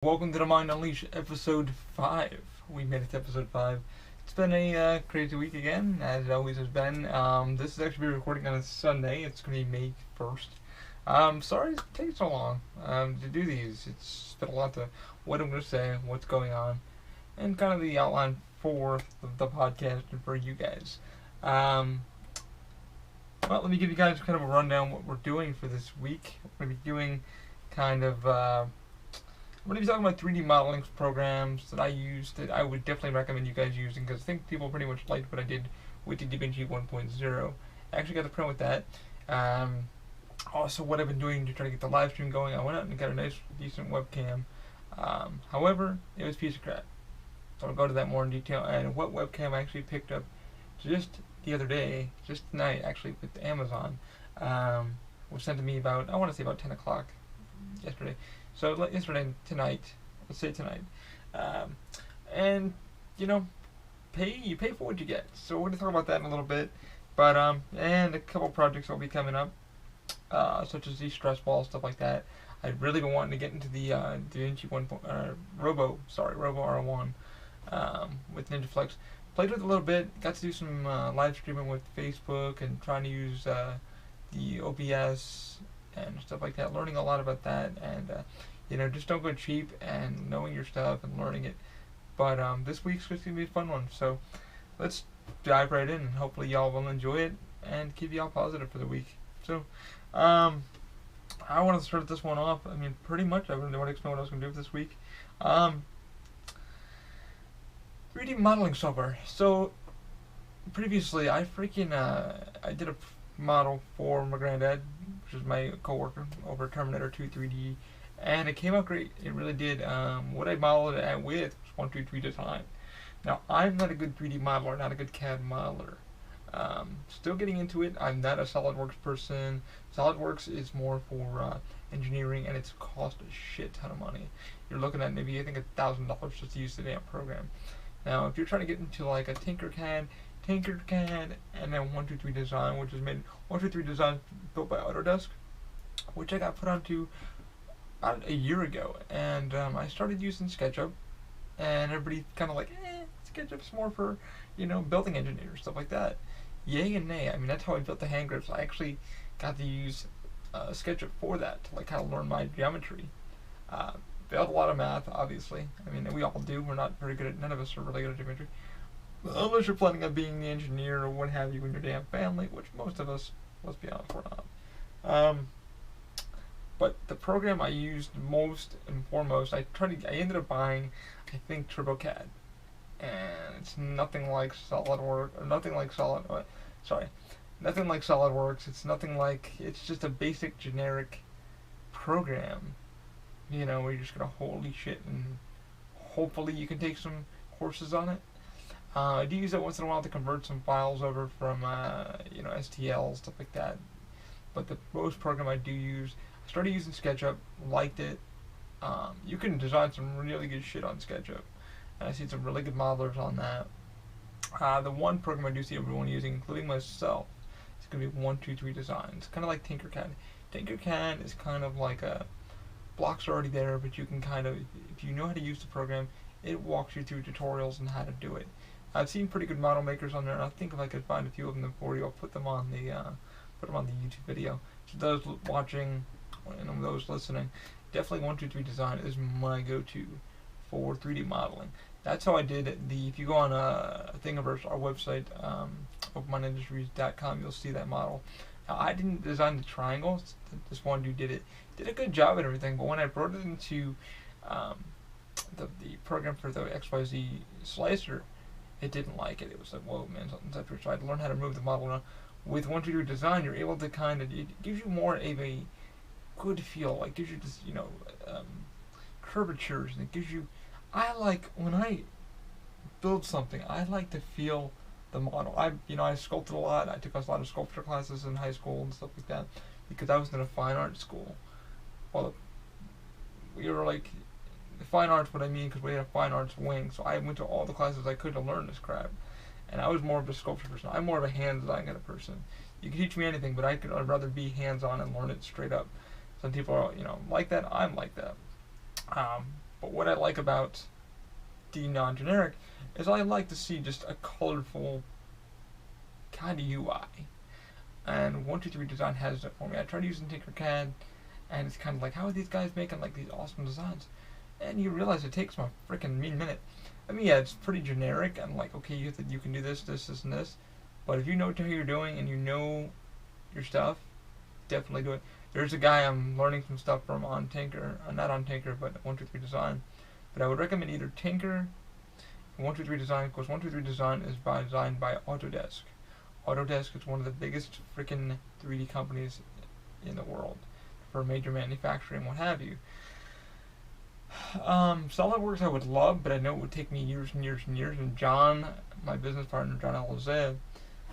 Welcome to the Mind Unleashed, episode 5. We made it to episode 5. It's been a crazy week again, as it always has been. This is actually recording on a Sunday. It's going to be May 1st. Sorry it takes so long to do these. It's been a lot to what I'm going to say, what's going on, and kind of the outline for the podcast and for you guys. Well, let me give you guys kind of a rundown what we're doing for this week. We're going to be doing kind of... I'm going to be talking about 3D modeling programs that I use that I would definitely recommend you guys using because I think people pretty much liked what I did with the DaVinci 1.0. I actually got the print with that. Also, what I've been doing to try to get the live stream going, I went out and got a nice, decent webcam. However, it was a piece of crap. So I'll go to that more in detail. And what webcam I actually picked up just the other day, just tonight actually, with Amazon, was sent to me about, I want to say about 10 o'clock yesterday. So tonight, let's say tonight, and you pay for what you get. So we're gonna talk about that in a little bit, but and a couple projects will be coming up, such as these stress balls, stuff like that. I've really been wanting to get into the DaVinci Robo R1 with NinjaFlex. Played with it a little bit. Got to do some live streaming with Facebook and trying to use the OBS and stuff like that, learning a lot about that, and just don't go cheap and knowing your stuff and learning it. But this week's going to be a fun one, so let's dive right in, and hopefully y'all will enjoy it and keep y'all positive for the week. So I want to start this one off. I mean, pretty much I really want to explain what I was going to do this week. 3D modeling software. So previously I did a model for my granddad, which is my coworker, over Terminator 2 3D, and it came out great. It really did. What I modeled it with was 123 Design. Now, I'm not a good 3D modeler, not a good CAD modeler. Still getting into it. I'm not a SolidWorks person. SolidWorks is more for engineering, and it's cost a shit ton of money. You're looking at maybe, I think, $1,000 just to use the damn program. Now, if you're trying to get into like a Tinkercad, and then 123 Design, which is made 123 Design built by Autodesk, which I got put onto about a year ago, and I started using SketchUp, and everybody kind of like, SketchUp's more for building engineers, stuff like that. Yay and nay. I mean, that's how I built the hand grips. I actually got to use SketchUp for that to like kind of learn my geometry. Failed a lot of math, obviously. I mean, we all do. We're not very good at. None of us are really good at geometry. Unless you're planning on being the engineer or what have you in your damn family, which most of us, let's be honest, we're not. But the program I used most and foremost, I ended up buying, I think, TurboCAD, and it's nothing like SolidWorks, or nothing like nothing like SolidWorks. It's just a basic generic program, where you're just gonna holy shit, and hopefully you can take some courses on it. I do use it once in a while to convert some files over from, STL, stuff like that. But the most program I do use, I started using SketchUp, liked it. You can design some really good shit on SketchUp. And I've seen some really good modelers on that. The one program I do see everyone using, including myself, is going to be 123 Design. It's kind of like Tinkercad. Tinkercad is kind of like blocks are already there, but you can kind of, if you know how to use the program, it walks you through tutorials on how to do it. I've seen pretty good model makers on there, and I think if I could find a few of them for you, I'll put them on the YouTube video. So those watching and those listening, definitely 123 Design is my go-to for 3D modeling. That's how I did it. If you go on Thingiverse, our website, openmindindustries.com, you'll see that model. Now, I didn't design the triangles. This one dude did it. Did a good job and everything, but when I brought it into the program for the XYZ slicer, it didn't like it. It was like, whoa, man, something's up here. So I had to learn how to move the model around. With 123 Design, you're able to it gives you more of a good feel. Like, gives you this, curvatures, and it gives you, when I build something, I like to feel the model. I sculpted a lot. I took a lot of sculpture classes in high school and stuff like that because I was in a fine arts school. Well, we were like, fine arts, what I mean, because we had a fine arts wing, so I went to all the classes I could to learn this crap. And I was more of a sculpture person. I'm more of a hands-on kind of person. You can teach me anything, but I'd rather be hands-on and learn it straight up. Some people are, like that. I'm like that. But what I like about the non-generic is I like to see just a colorful kind of UI. And 123 Design has it for me. I tried using Tinkercad, and it's kind of like, how are these guys making like these awesome designs? And you realize it takes them a freaking mean minute. I mean, yeah, it's pretty generic. I'm like, okay, you can do this, this, this, and this. But if you know what you're doing and you know your stuff, definitely do it. There's a guy I'm learning some stuff from on Tinker, not on Tinker, but 123 Design. But I would recommend either Tinker or 123 Design, because 123 Design is designed by Autodesk. Autodesk is one of the biggest freaking 3D companies in the world for major manufacturing, what have you. SolidWorks I would love, but I know it would take me years and years and years. And John, my business partner, John Elizabeth,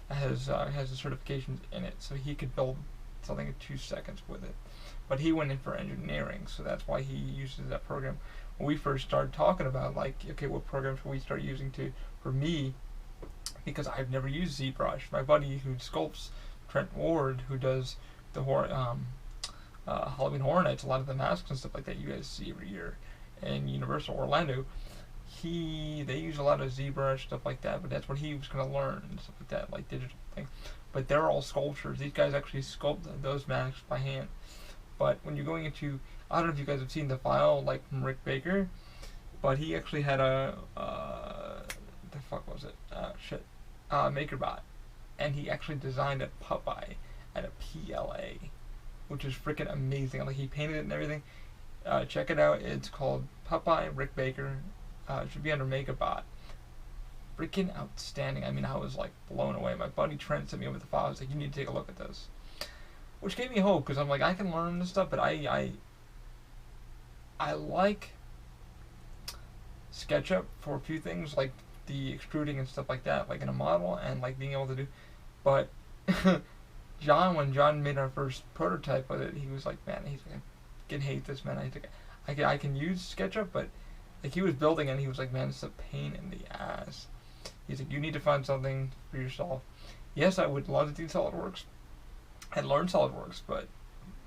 has the certifications in it, so he could build something in 2 seconds with it. But he went in for engineering, so that's why he uses that program. When we first started talking about, like, okay, what programs will we start using for me, because I've never used ZBrush. My buddy who sculpts, Trent Ward, who does the Halloween Horror Nights, a lot of the masks and stuff like that you guys see every year in Universal Orlando, they use a lot of ZBrush, stuff like that, but that's what he was going to learn, and stuff like that, like digital things. But they're all sculptures. These guys actually sculpt those masks by hand. But when you're going into, I don't know if you guys have seen the file, like from Rick Baker, but he actually had the fuck was it? MakerBot. And he actually designed a Popeye at a PLA, which is freaking amazing. Like, he painted it and everything. Check it out. It's called Popeye Rick Baker. It should be under MakerBot. Freaking outstanding. I mean, I was like blown away. My buddy Trent sent me over the file. I was like, you need to take a look at this. Which gave me hope, because I'm like, I can learn this stuff, but I like SketchUp for a few things, like the extruding and stuff like that, like in a model, and like being able to do. But when John made our first prototype with it, he was like, man, he's like, I can hate this, man. I can use SketchUp, but like, he was building it, and he was like, man, it's a pain in the ass. He's like, you need to find something for yourself. Yes, I would love to do SolidWorks and learn SolidWorks, but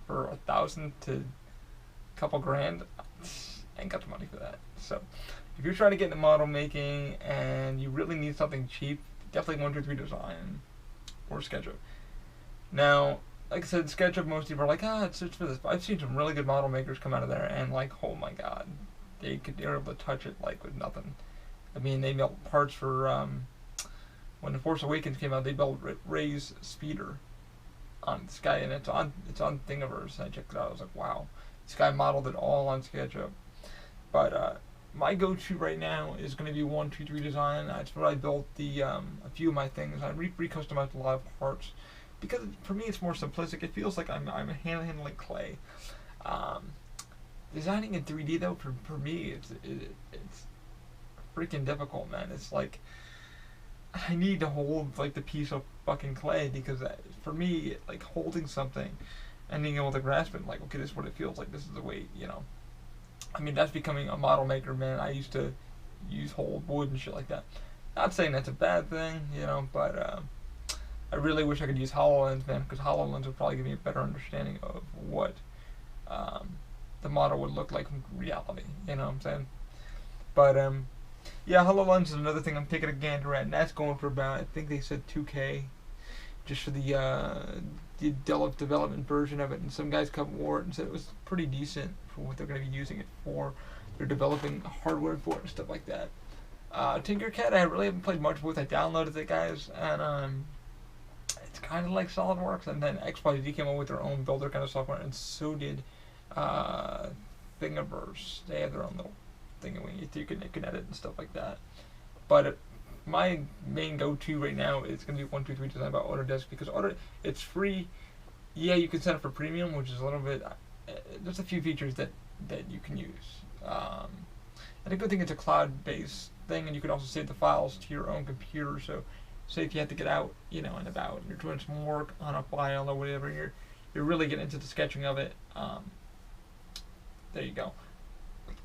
for $1,000 to a couple grand, I ain't got the money for that. So if you're trying to get into model making and you really need something cheap, definitely 123 Design or SketchUp. Now, like I said, SketchUp, most people are like, it's for this. But I've seen some really good model makers come out of there, and like, oh my god, they're able to touch it like with nothing. I mean, they built parts for when The Force Awakens came out. They built Rey's speeder on this guy, and it's on Thingiverse. And I checked it out. I was like, wow, this guy modeled it all on SketchUp. But my go-to right now is going to be 123 Design. That's where I built a few of my things. I re-customized a lot of parts because for me it's more simplistic. It feels like I'm handling clay. Designing in 3D though, for me, it's freaking difficult, man. It's like I need to hold like the piece of fucking clay, because for me, like, holding something and being able to grasp it, like, okay, this is what it feels like. This is the weight, you know. I mean, that's becoming a model maker, man. I used to use whole wood and shit like that. Not saying that's a bad thing, you know, but I really wish I could use HoloLens, man, because HoloLens would probably give me a better understanding of what the model would look like in reality, you know what I'm saying? But yeah, HoloLens is another thing I'm taking a gander at, and that's going for about, I think they said $2K, just for the development version of it. And some guys come wore it and said it was pretty decent for what they're going to be using it for. They're developing hardware for it and stuff like that. Tinkercad, I really haven't played much with. I downloaded it, guys, and it's kind of like SolidWorks. And then XYZ came up with their own builder kind of software, and so did Thingiverse. They have their own little thing you can edit and stuff like that. But my main go-to right now is going to be 123 Design by Autodesk, because it's free. Yeah, you can sign up for premium, which is a little bit. There's a few features that you can use. And a good thing, it's a cloud-based thing, and you can also save the files to your own computer. So, say if you have to get out, you know, and about, and you're doing some work on a file or whatever, and you're really getting into the sketching of it. There you go.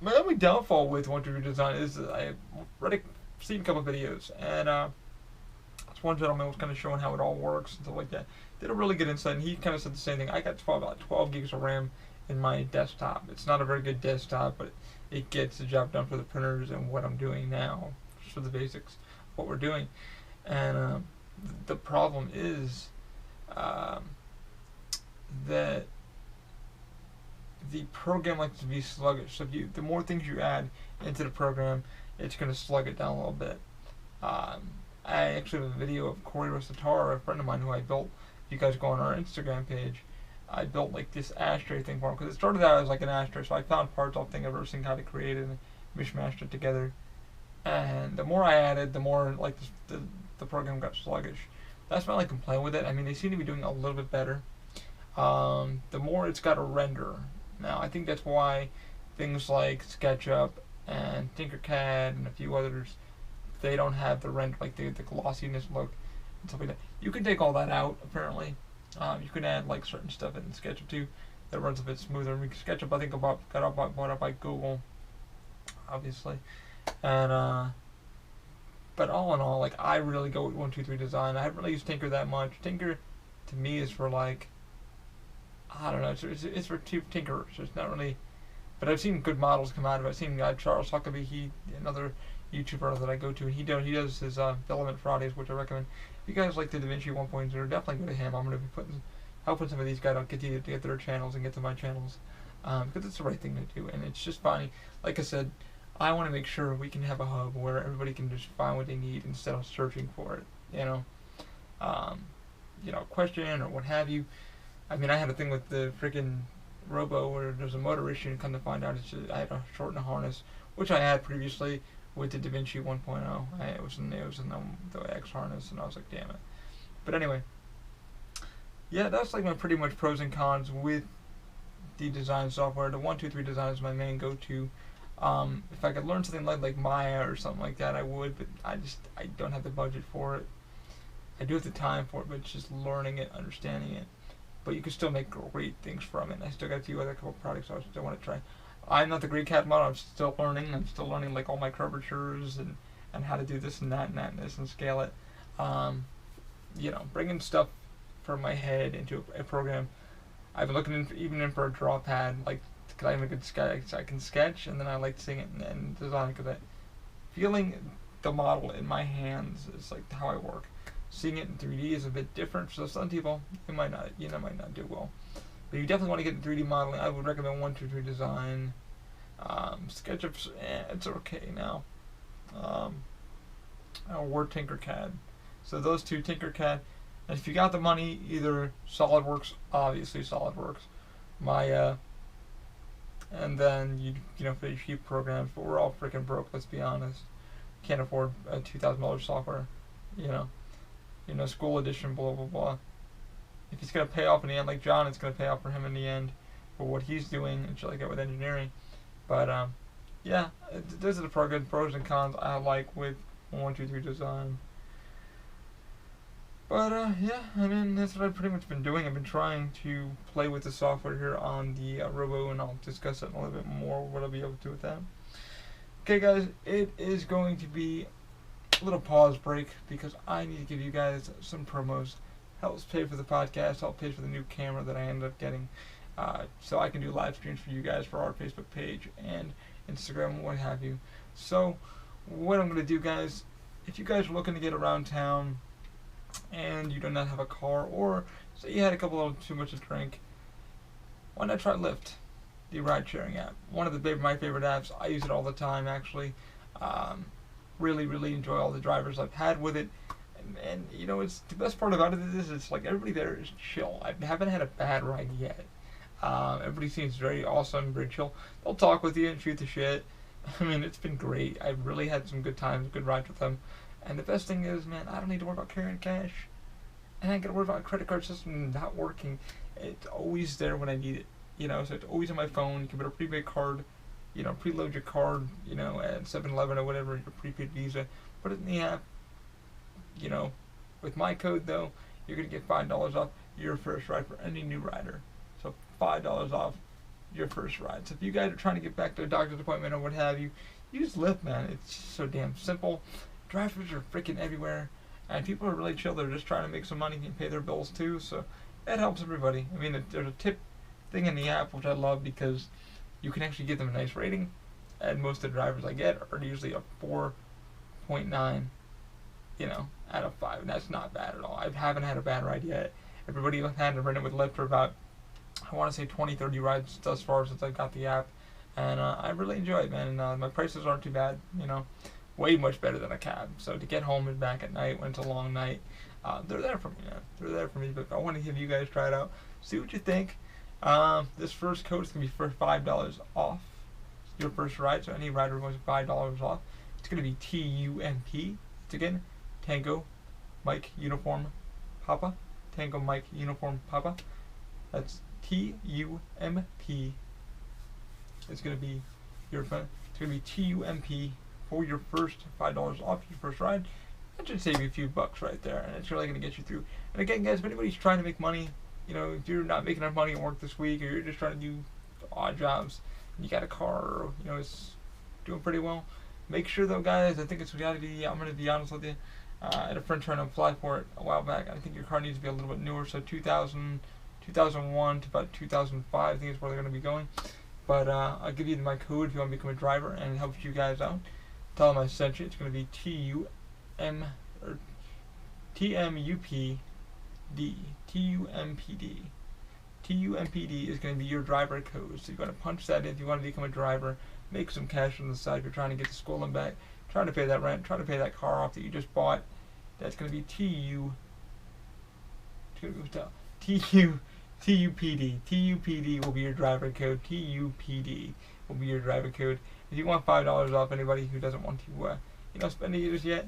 My only downfall with 123 Design is that I've already seen a couple of videos, and this one gentleman was kind of showing how it all works and stuff like that. Did a really good insight, and he kind of said the same thing. I got about 12 gigs of RAM in my desktop. It's not a very good desktop, but it gets the job done for the printers and what I'm doing now, just for the basics of what we're doing. And the problem is um, that the program likes to be sluggish. So if the more things you add into the program, it's going to slug it down a little bit. Um, I actually have a video of Corey Rosatara, a friend of mine who I built. If you guys go on our Instagram page, I built like this ashtray thing for him because it started out as like an ashtray. So I found parts off thing I've ever seen how to create it and mishmashed it together. And the more I added, the more like the program got sluggish. That's my only complaint with it. I mean, they seem to be doing a little bit better. The more it's got to render. Now, I think that's why things like SketchUp and Tinkercad and a few others, they don't have the render, like the glossiness look and stuff like that. You can take all that out, apparently. You can add like certain stuff in SketchUp too that runs a bit smoother. I mean, SketchUp, I think, got bought up by Google, obviously. And, but all in all, like, I really go with 123 Design. I haven't really used Tinker that much. Tinker, to me, is for like, I don't know, it's for tinkerers. It's not really, but I've seen good models come out of it. I've seen Charles Huckabee, another YouTuber that I go to, and he does his Filament Fridays, which I recommend. If you guys like the DaVinci 1.0, definitely go to him. I'm going to be helping some of these guys out to get their channels and get to my channels, because it's the right thing to do, and it's just funny. Like I said, I want to make sure we can have a hub where everybody can just find what they need instead of searching for it, question or what have you. I mean, I had a thing with the freaking Robo where there's a motor issue, and come to find out I had to shorten the harness, which I had previously with the DaVinci 1.0. It was in the X harness, and I was like, damn it. But anyway, yeah, that's like my pretty much pros and cons with the design software. The 123 Design is my main go-to. If I could learn something like Maya or something like that, I would, but I don't have the budget for it. I do have the time for it, but it's just learning it, understanding it. But you can still make great things from it. And I still got a few other couple products I still want to try. I'm not the great cat model. I'm still learning. I'm still learning like all my curvatures and how to do this and that and this and scale it. Bringing stuff from my head into a program. I've been looking even for a draw pad, like, because I have a good sketch. I can sketch, and then I like seeing it and design it, because feeling the model in my hands is like how I work. Seeing it in 3D is a bit different, so some people might not do well. But you definitely want to get in 3D modeling. I would recommend 123 Design. SketchUp, it's okay now. Or Tinkercad. So those two, Tinkercad. And if you got the money, either SolidWorks, obviously SolidWorks, Maya, and then for your cheap programs. But we're all freaking broke. Let's be honest. Can't afford a $2,000 software. School edition, blah, blah, blah. If it's going to pay off in the end, like John, it's going to pay off for him in the end for what he's doing and shit like that with engineering. But, those are the pros and cons I like with 123 Design. But, I mean, that's what I've pretty much been doing. I've been trying to play with the software here on the Robo, and I'll discuss it a little bit more, what I'll be able to do with that. Okay, guys, it is going to be little pause break because I need to give you guys some promos. Helps pay for the podcast, helps pay for the new camera that I ended up getting, so I can do live streams for you guys for our Facebook page and Instagram and what have you. So what I'm going to do, guys, if you guys are looking to get around town and you do not have a car, or say you had a couple of too much to drink, why not try Lyft, the ride sharing app? One of my favorite apps. I use it all the time, actually. Really, really enjoy all the drivers I've had with it. And it's the best part about it is it's like everybody there is chill. I haven't had a bad ride yet. Everybody seems very awesome, very chill. They'll talk with you and shoot the shit. I mean, it's been great. I've really had some good times, good rides with them. And the best thing is, man, I don't need to worry about carrying cash. And I ain't got to worry about a credit card system not working. It's always there when I need it. So it's always on my phone. You can put a prepaid card, preload your card, at 7-Eleven or whatever, your prepaid Visa. Put it in the app. With my code, though, you're going to get $5 off your first ride for any new rider. So $5 off your first ride. So if you guys are trying to get back to a doctor's appointment or what have you, use Lyft, man. It's just so damn simple. Drivers are freaking everywhere. And people are really chill. They're just trying to make some money and pay their bills, too. So that helps everybody. I mean, there's a tip thing in the app, which I love because you can actually give them a nice rating. and most of the drivers I get are usually a 4.9, out of 5, and that's not bad at all. I haven't had a bad ride yet. Everybody had to rent it with Lyft for about, I want to say 20, 30 rides thus far since I got the app, and I really enjoy it, man. And my prices aren't too bad, way much better than a cab. So to get home and back at night when it's a long night, they're there for me, man. They're there for me. But I want to have you guys try it out, see what you think. This first code is gonna be for $5 off your first ride. So any rider goes $5 off. It's gonna be TUMP. It's again Tango Mike Uniform Papa. Tango Mike Uniform Papa. That's TUMP. It's gonna be It's gonna be TUMP for your first $5 off your first ride. That should save you a few bucks right there, and it's really gonna get you through. And again, guys, if anybody's trying to make money, if you're not making enough money at work this week, or you're just trying to do odd jobs, and you got a car, or it's doing pretty well, make sure though, guys. I think it's gotta be. I'm gonna be honest with you. I had a friend trying to apply for it a while back. I think your car needs to be a little bit newer, so 2001 to about 2005, I think is where they're gonna be going. But I'll give you my code if you want to become a driver, and it helps you guys out. Tell them I sent you. It's going to be TMUPD. TUMPD is going to be your driver code. So you're going to punch that in if you want to become a driver, make some cash on the side. If you're trying to get to school and back, trying to pay that rent, trying to pay that car off that you just bought. That's going to be TUPD. TUPD will be your driver code. TUPD will be your driver code. If you want $5 off, anybody who doesn't want to, spend it just yet,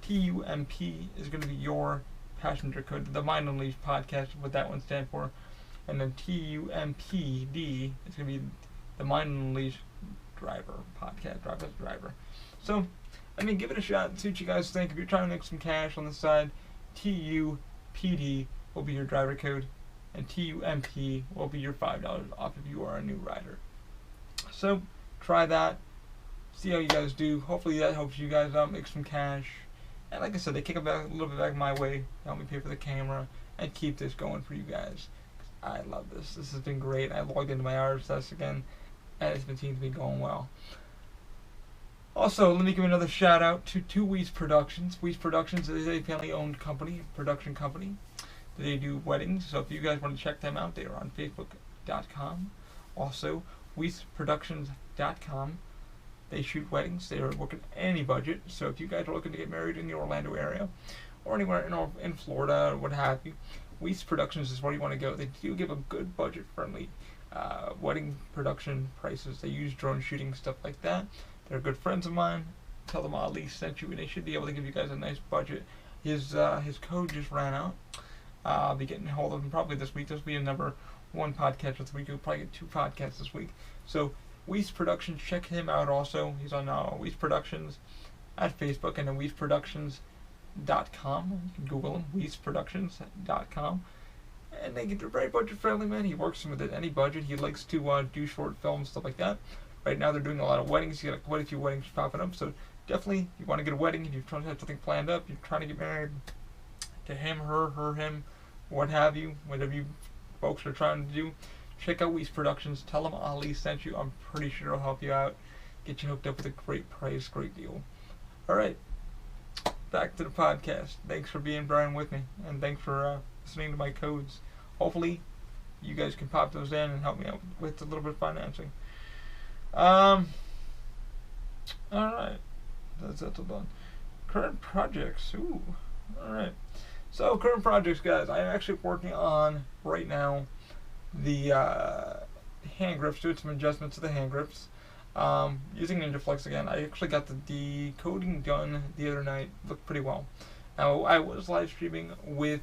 TUMP is going to be your passenger code. The Mind Unleashed podcast, what that one stands for, and then TUMPD is going to be the Mind Unleashed driver podcast, driver. So, give it a shot and see what you guys think. If you're trying to make some cash on the side, TUPD will be your driver code, and TUMP will be your $5 off if you are a new rider. So try that, see how you guys do. Hopefully that helps you guys out, make some cash. And like I said, they kick it back a little bit back my way, help me pay for the camera, and keep this going for you guys. I love this. This has been great. I logged into my RSS again, and it's been seeming to be going well. Also, let me give another shout out to Weiss Productions. Weiss Productions is a family-owned production company. They do weddings, so if you guys want to check them out, they are on Facebook.com. Also, WeissProductions.com. They shoot weddings. They are looking at any budget. So if you guys are looking to get married in the Orlando area, or anywhere in Florida, or what have you, Weiss Productions is where you want to go. They do give a good budget-friendly wedding production prices. They use drone shooting, stuff like that. They're good friends of mine. Tell them Ali sent you, and they should be able to give you guys a nice budget. His code just ran out. I'll be getting a hold of him probably this week. This will be a number one podcast this week. You'll probably get 2 podcasts this week. So, Weiss Productions, check him out also. He's on Weiss Productions at Facebook, and then WeissProductions.com. You can Google him, WeissProductions.com. And they're very budget friendly, man. He works with any budget. He likes to do short films, stuff like that. Right now they're doing a lot of weddings. You got quite a few weddings popping up. So definitely, if you want to get a wedding, if you're trying to have something planned up, you're trying to get married to him, her, him, what have you, whatever you folks are trying to do, check out Weiss Productions. Tell them Ali sent you. I'm pretty sure it'll help you out, get you hooked up with a great price, great deal. Alright, back to the podcast. Thanks for being Brian with me, and thanks for listening to my codes. Hopefully you guys can pop those in and help me out with a little bit of financing. Alright, that's all done. Current projects. Ooh, alright. So, current projects, guys. I'm actually working on, right now, the hand grips, doing some adjustments to the hand grips. Using NinjaFlex again. I actually got the decoding done the other night. Looked pretty well. Now, I was live streaming with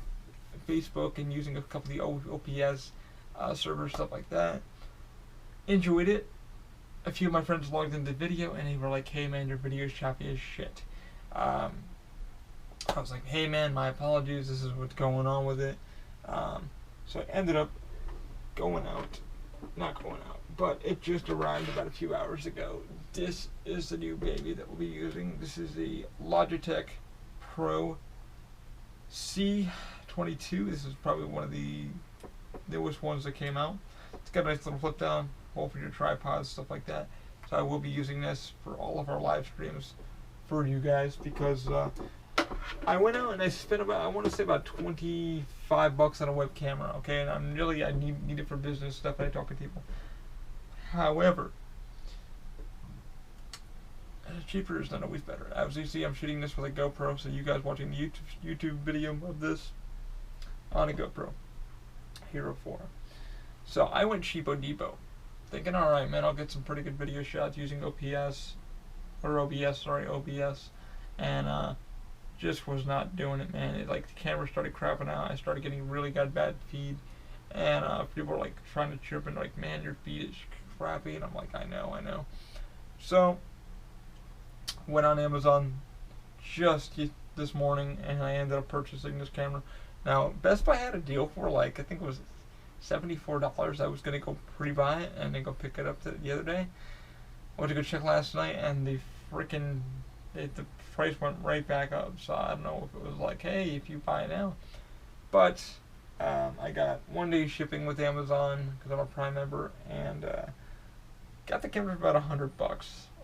Facebook and using a couple of the OPS servers, stuff like that. Enjoyed it. A few of my friends logged into the video and they were like, hey man, your video is choppy as shit. I was like, hey man, my apologies, this is what's going on with it. So I ended up not going out, but it just arrived about a few hours ago. This is the new baby that we'll be using. This is the Logitech Pro C22. This is probably one of the newest ones that came out. It's got a nice little flip down hole for your tripods, stuff like that. So I will be using this for all of our live streams for you guys because I went out and I spent about, I want to say about $25 on a web camera, okay? And I need it for business stuff when I talk to people. However, cheaper is not always better. As you see, I'm shooting this with a GoPro, so you guys watching the YouTube video of this on a GoPro Hero 4. So I went cheapo depot, thinking, alright man, I'll get some pretty good video shots using OBS, and just was not doing it, man. Like, the camera started crapping out. I started getting really bad feed, and people were like trying to chirp and like, man, your feed is crappy, and I'm like, I know. So went on Amazon just this morning, and I ended up purchasing this camera. Now, Best Buy had a deal for like, I think it was $74. I was gonna go pre-buy it and then go pick it up the other day. I went to go check last night, and the price went right back up. So I don't know if it was like, hey, if you buy now. But I got 1 day shipping with Amazon because I'm a Prime member, and got the camera for about $100,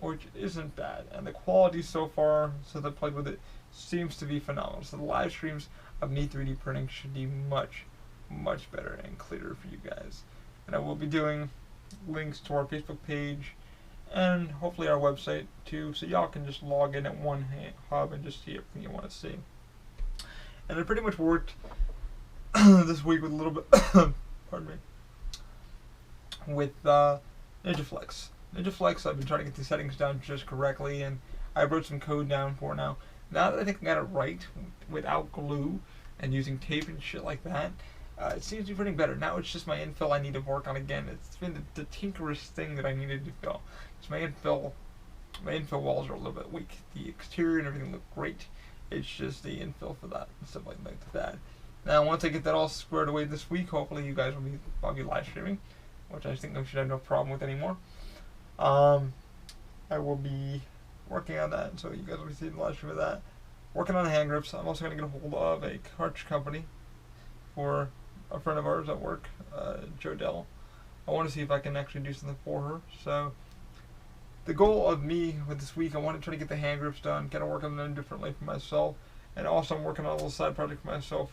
which isn't bad. And the quality so far, since I played with it, seems to be phenomenal. So the live streams of me 3D printing should be much better and clearer for you guys. And I will be doing links to our Facebook page and hopefully our website too, so y'all can just log in at one hub and just see everything you want to see. And it pretty much worked this week with a little bit pardon me, with NinjaFlex. NinjaFlex, I've been trying to get the settings down just correctly, and I wrote some code down for now. Now that I think I got it right without glue and using tape and shit like that, it seems to be printing better. Now it's just my infill I need to work on again. It's been the tinkerest thing that I needed to fill. So my infill walls are a little bit weak. The exterior and everything look great. It's just the infill for that and stuff like that. Now once I get that all squared away this week, hopefully you guys I'll be live streaming, which I think I should have no problem with anymore. I will be working on that, so you guys will be seeing the live stream of that. Working on hand grips. I'm also going to get a hold of a cartridge company for a friend of ours at work, Joe Dell. I want to see if I can actually do something for her. So the goal of me with this week, I want to try to get the hand grips done, kind of work on them differently for myself, and also I'm working on a little side project for myself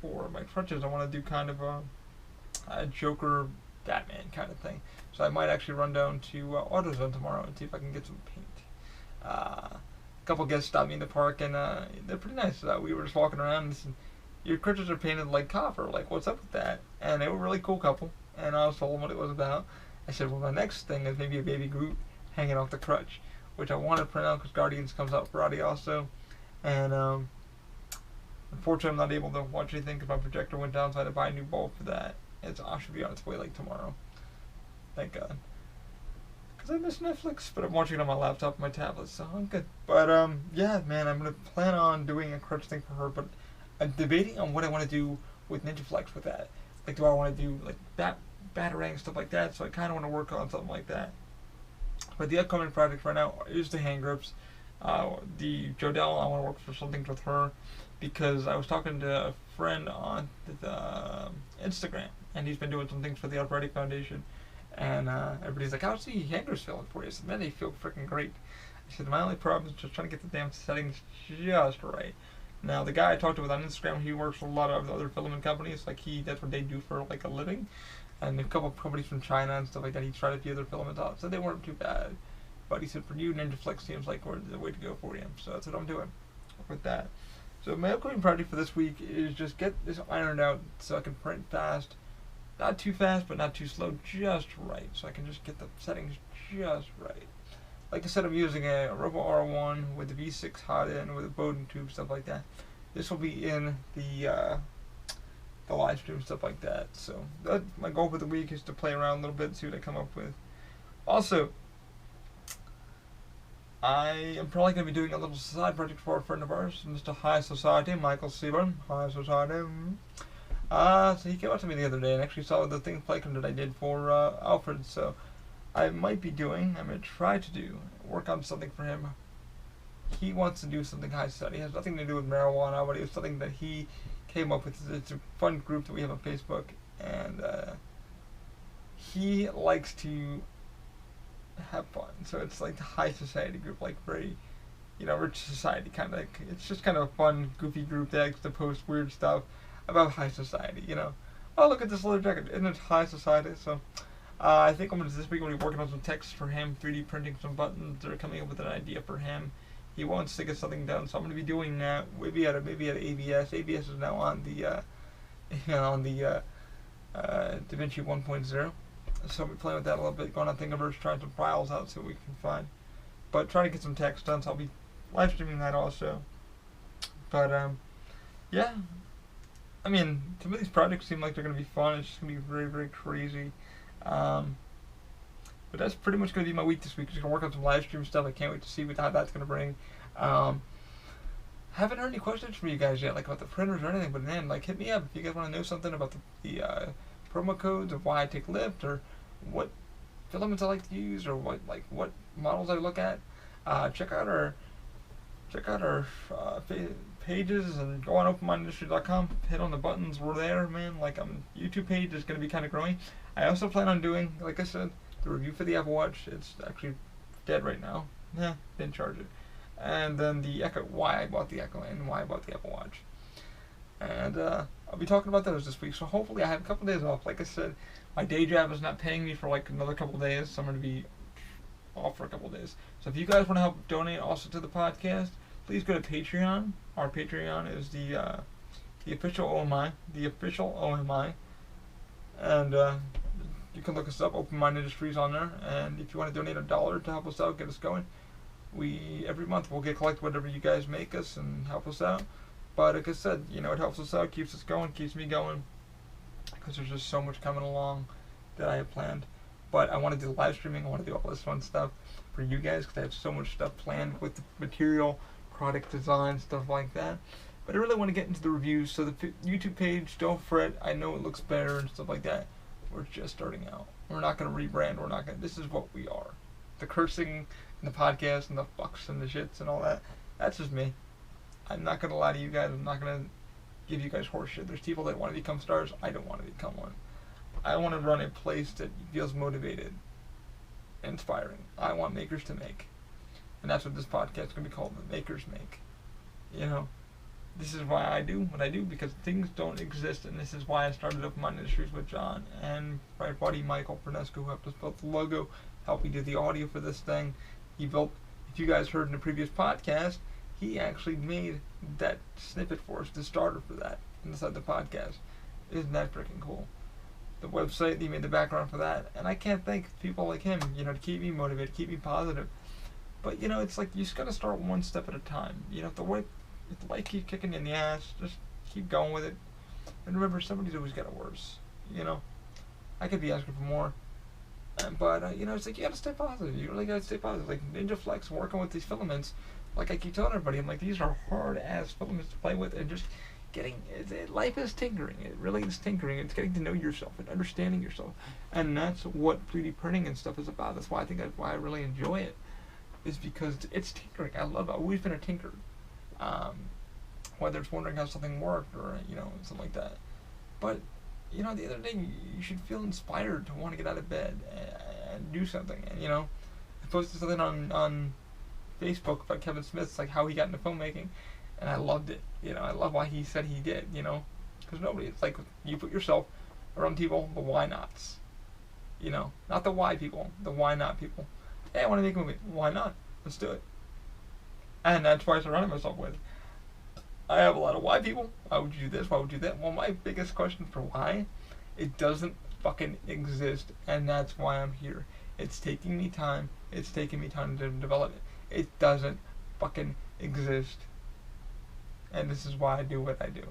for my crutches. I want to do kind of a Joker Batman kind of thing. So I might actually run down to AutoZone tomorrow and see if I can get some paint. A couple guests stopped me in the park, and they're pretty nice. We were just walking around and said, your crutches are painted like copper. Like, what's up with that? And they were a really cool couple, and I was told them what it was about. I said, well, my next thing is maybe a baby Groot hanging off the crutch, which I want to print out because Guardians comes out Friday also. And unfortunately, I'm not able to watch anything because my projector went down, so I had to buy a new bulb for that. I should be on its way like tomorrow. Thank God. Because I miss Netflix, but I'm watching it on my laptop and my tablet, so I'm good. But yeah, man, I'm going to plan on doing a crutch thing for her, but I'm debating on what I want to do with NinjaFlex with that. Like, do I want to do like batarang and stuff like that? So I kind of want to work on something like that. But the upcoming project right now is the hand grips. The Jodelle, I want to work for something with her because I was talking to a friend on the Instagram, and he's been doing some things for the Arthritic Foundation. And everybody's like, how's the hand grips feeling for you? I said, man, they feel freaking great. I said, my only problem is just trying to get the damn settings just right. Now, the guy I talked to with on Instagram, he works for a lot of other filament companies. Like, that's what they do for, like, a living. And a couple of companies from China and stuff like that. He tried a few other filament out, so they weren't too bad. But he said, for you, NinjaFlex seems like the way to go for you. So that's what I'm doing with that. So my upcoming project for this week is just get this ironed out so I can print fast. Not too fast, but not too slow, just right. So I can just get the settings just right. Like I said, I'm using a Robo R1 with the V6 hot in, with a Bowden tube, stuff like that. This will be in the live stream, stuff like that. So my goal for the week is to play around a little bit, see what I come up with. Also, I am probably going to be doing a little side project for a friend of ours, Mr. High Society, Michael Seaburn. High Society. So he came up to me the other day and actually saw the thing Playcom that I did for Alfred. So I'm going to try to work on something for him. He wants to do something high society. It has nothing to do with marijuana, but it was something that he came up with. It's a fun group that we have on Facebook, and he likes to have fun. So it's like the high society group, like very, rich society kind of. Like, it's just kind of a fun, goofy group that likes to post weird stuff about high society. Oh, look at this leather jacket, and it's high society. So I think this week I'm gonna be working on some text for him, 3D printing some buttons. They're coming up with an idea for him. He wants to get something done, so I'm gonna be doing that. Maybe at ABS. ABS is now on the on the DaVinci 1.0. So I'll be playing with that a little bit, going on Thingiverse, trying some files out, see what we can find. But trying to get some text done, so I'll be live streaming that also. But yeah. I mean, some of these projects seem like they're gonna be fun. It's just gonna be very, very crazy. But that's pretty much gonna be my week this week. Just gonna work on some live stream stuff. I can't wait to see how that's gonna bring. Haven't heard any questions from you guys yet, like about the printers or anything. But man, like hit me up if you guys want to know something about the promo codes of why I take Lift, or what filaments I like to use, or what models I look at. Check out our pages and go on openmindindustry.com. Hit on the buttons. We're there, man. Like YouTube page is gonna be kind of growing. I also plan on doing, like I said, the review for the Apple Watch. It's actually dead right now. Didn't charge it. And then the Echo, why I bought the Echo and why I bought the Apple Watch. And I'll be talking about those this week. So hopefully I have a couple days off. Like I said, my day job is not paying me for like another couple days, so I'm going to be off for a couple days. So if you guys want to help donate also to the podcast, please go to Patreon. Our Patreon is the official OMI. The official OMI. And you can look us up, Open Mind Industries on there. And if you want to donate $1 to help us out, get us going, every month we'll collect whatever you guys make us and help us out. But like I said, it helps us out, keeps us going, keeps me going, because there's just so much coming along that I have planned. But I want to do live streaming, I want to do all this fun stuff for you guys, because I have so much stuff planned with the material, product design, stuff like that. But I really want to get into the reviews, so the YouTube page, don't fret, I know it looks better and stuff like that. We're just starting out. We're not going to rebrand, this is what we are. The cursing and the podcast and the fucks and the shits and all that, that's just me. I'm not going to lie to you guys. I'm not going to give you guys horse shit. There's people that want to become stars. I don't want to become one. I want to run a place that feels motivated, inspiring. I want makers to make. And that's what this podcast is going to be called, The Makers Make. This is why I do what I do, because things don't exist, and this is why I started Open Mind Industries with John and my buddy Michael Pernesco, who helped us build the logo, helped me do the audio for this thing. He built, if you guys heard in the previous podcast, he actually made that snippet for us, the starter for that, inside the podcast. Isn't that freaking cool? The website, he made the background for that, and I can't thank people like him, to keep me motivated, keep me positive. But, it's like, you just gotta start one step at a time. If the life keeps kicking you in the ass, just keep going with it. And remember, somebody's always got it worse, I could be asking for more. But, it's like, you gotta stay positive. You really gotta stay positive. Like, Ninja Flex, working with these filaments, like I keep telling everybody, I'm like, these are hard-ass filaments to play with, and just life is tinkering. It really is tinkering. It's getting to know yourself and understanding yourself. And that's what 3D printing and stuff is about. That's why I really enjoy it, is because it's tinkering. I love it. I've always been a tinker. Whether it's wondering how something worked or, something like that. But, the other day, you should feel inspired to want to get out of bed and do something. And, I posted something on Facebook about Kevin Smith's, like how he got into filmmaking, and I loved it. I love why he said he did, because it's like, you put yourself around people, the why nots. Not the why people, the why not people. Hey, I want to make a movie. Why not? Let's do it. And that's why I surrounded myself with. I have a lot of why people. Why would you do this? Why would you do that? Well, my biggest question for why, it doesn't fucking exist, and that's why I'm here. It's taking me time. It's taking me time to develop it. It doesn't fucking exist. And this is why I do what I do.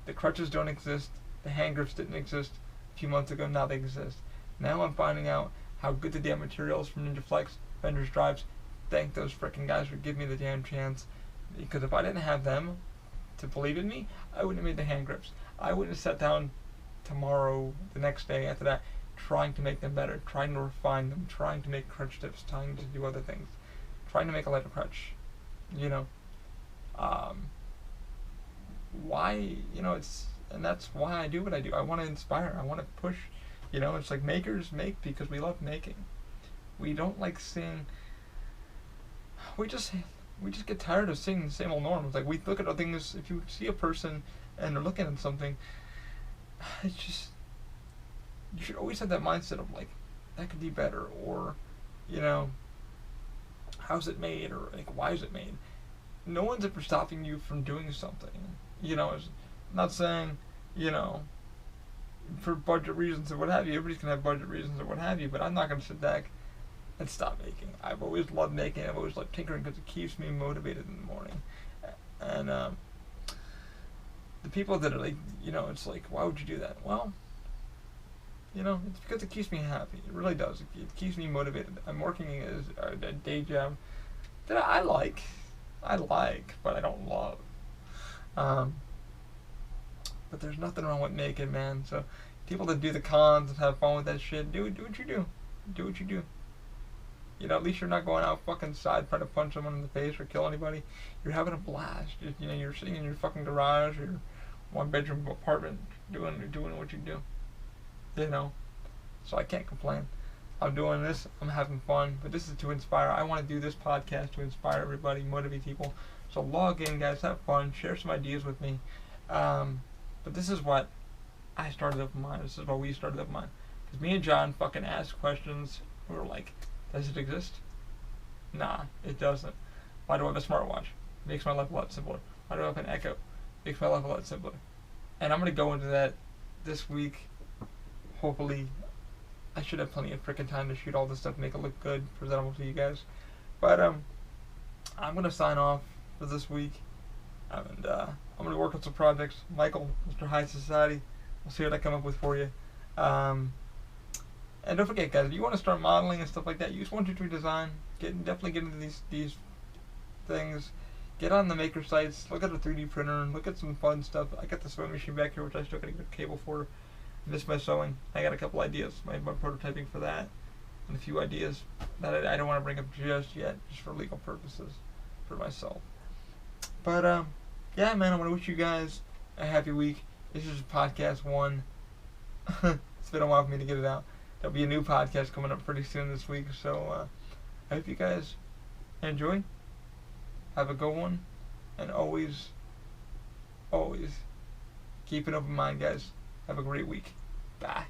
The crutches don't exist. The hand grips didn't exist a few months ago. Now they exist. Now I'm finding out how good the damn materials from Ninja Flex, Vendors Drives. Thank those frickin' guys for giving me the damn chance. Because if I didn't have them to believe in me, I wouldn't have made the hand grips. I wouldn't have sat down tomorrow, the next day after that, trying to make them better, trying to refine them, trying to make crutch tips, trying to do other things, trying to make a lighter crutch. Why, and that's why I do what I do. I want to inspire. I want to push. It's like makers make because we love making. We don't like seeing. We just get tired of seeing the same old norms. Like we look at things. If you see a person and they're looking at something, it's just you should always have that mindset of like that could be better, or you know, how's it made, or like why is it made. No one's ever stopping you from doing something. It's not saying, you know, for budget reasons or what have you. Everybody's gonna have budget reasons or what have you. But I'm not gonna sit back and stop making. I've always loved making. I've always loved tinkering because it keeps me motivated in the morning. And the people that are like, it's like, why would you do that? Well, it's because it keeps me happy. It really does. It keeps me motivated. I'm working as a day job that I like, but I don't love. But there's nothing wrong with making, man. So people that do the cons and have fun with that shit, do what you do. Do what you do. At least you're not going out fucking side trying to punch someone in the face or kill anybody. You're having a blast. You're sitting in your fucking garage or one bedroom apartment doing what you do. So I can't complain. I'm doing this. I'm having fun. But this is to inspire. I want to do this podcast to inspire everybody, motivate people. So log in, guys. Have fun. Share some ideas with me. But this is what I started up mine. This is what we started up mine. Because me and John fucking asked questions. We were like, does it exist? Nah, it doesn't. Why do I have a smartwatch? It makes my life a lot simpler. Why do I have an Echo? It makes my life a lot simpler. And I'm going to go into that this week. Hopefully, I should have plenty of freaking time to shoot all this stuff, make it look good, presentable to you guys. But I'm going to sign off for this week. And I'm going to work on some projects. Michael, Mr. High Society. We'll see what I come up with for you. And don't forget, guys, if you want to start modeling and stuff like that, use 123 Design. Definitely get into these things. Get on the maker sites. Look at a 3D printer and look at some fun stuff. I got the sewing machine back here, which I still got to get a cable for. Miss my sewing. I got a couple ideas. My prototyping for that, and a few ideas that I don't want to bring up just yet, just for legal purposes, for myself. But yeah, man, I want to wish you guys a happy week. This is podcast 1. It's been a while for me to get it out. There'll be a new podcast coming up pretty soon this week, so I hope you guys enjoy. Have a good one, and always keep an open mind, guys. Have a great week. Bye.